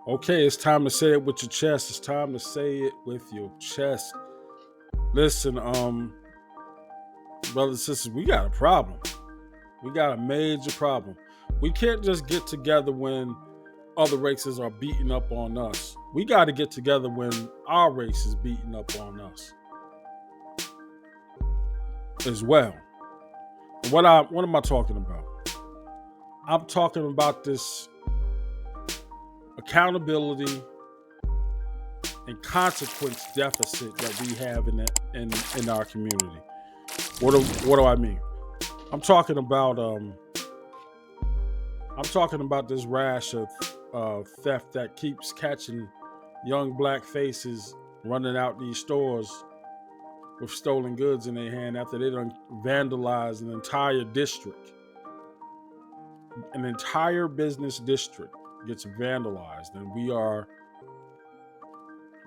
Okay, it's time to say it with your chest. It's time to say it with your chest. Listen, brothers and sisters, we got a problem. We got a major problem. We can't just get together when other races are beating up on us. We got to get together when our race is beating up on us as well. And what am I talking about? I'm talking about this accountability and consequence deficit that we have in our community. What do I mean? I'm talking about this rash of theft that keeps catching young black faces running out these stores with stolen goods in their hand after they done vandalized an entire district. An entire business district gets vandalized, and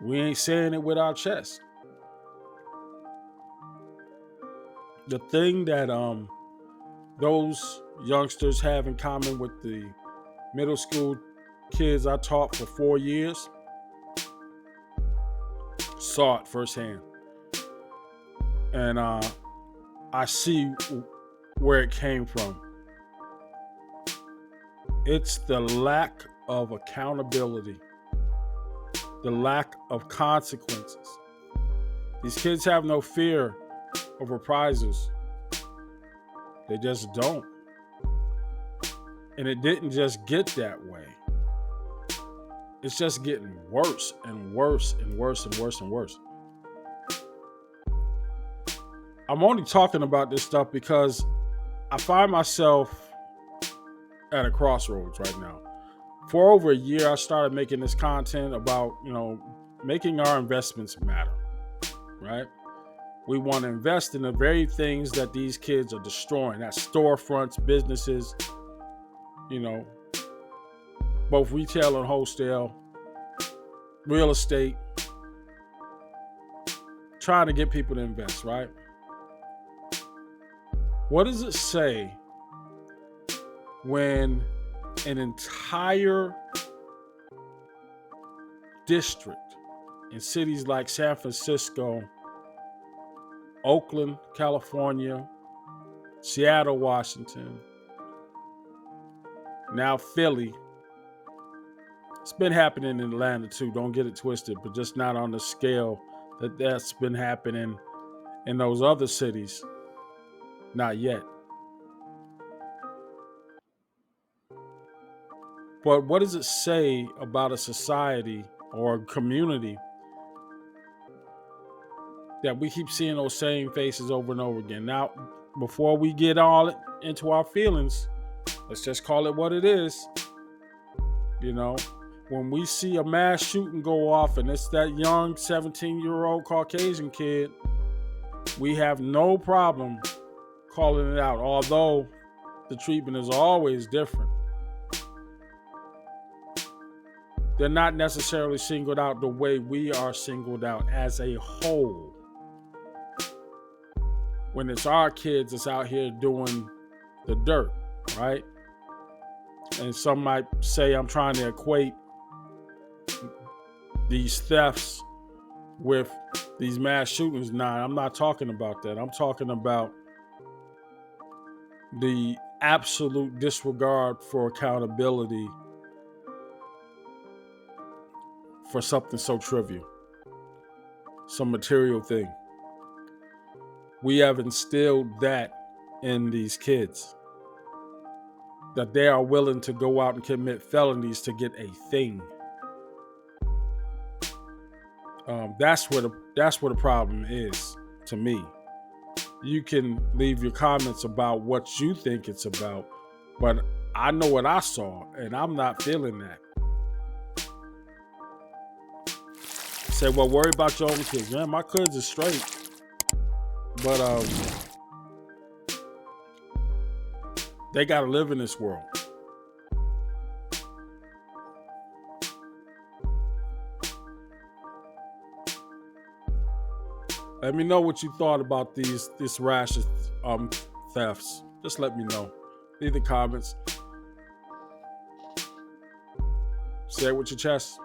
we ain't saying it with our chest. The thing that those youngsters have in common with the middle school kids I taught for 4 years, saw it firsthand. And I see where it came from. It's the lack of accountability, the lack of consequences. These kids have no fear of reprisals. They just don't. And it didn't just get that way. It's just getting worse and worse and worse and worse and worse. I'm only talking about this stuff because I find myself at a crossroads right now. For over a year, I started making this content about, making our investments matter, right? We want to invest in the very things that these kids are destroying. That's storefronts, businesses, both retail and wholesale, real estate, trying to get people to invest, right? What does it say when an entire district in cities like San Francisco, Oakland, California, Seattle, Washington, now Philly, it's been happening in Atlanta too, don't get it twisted, but just not on the scale that's been happening in those other cities. Not yet. But what does it say about a society or a community that we keep seeing those same faces over and over again? Now, before we get all into our feelings, let's just call it what it is. When we see a mass shooting go off and it's that young 17-year-old Caucasian kid, we have no problem calling it out, although the treatment is always different. They're not necessarily singled out the way we are singled out as a whole. When it's our kids that's out here doing the dirt, right? And some might say I'm trying to equate these thefts with these mass shootings. Nah, I'm not talking about that. I'm talking about the absolute disregard for accountability for something so trivial, some material thing. We have instilled that in these kids, that they are willing to go out and commit felonies to get a thing. That's where the problem is to me. You can leave your comments about what you think it's about, but I know what I saw, and I'm not feeling that. Say, well, worry about your own kids. Man, my kids are straight. But they got to live in this world. Let me know what you thought about this rash of thefts. Just let me know. Leave the comments. Say it with your chest.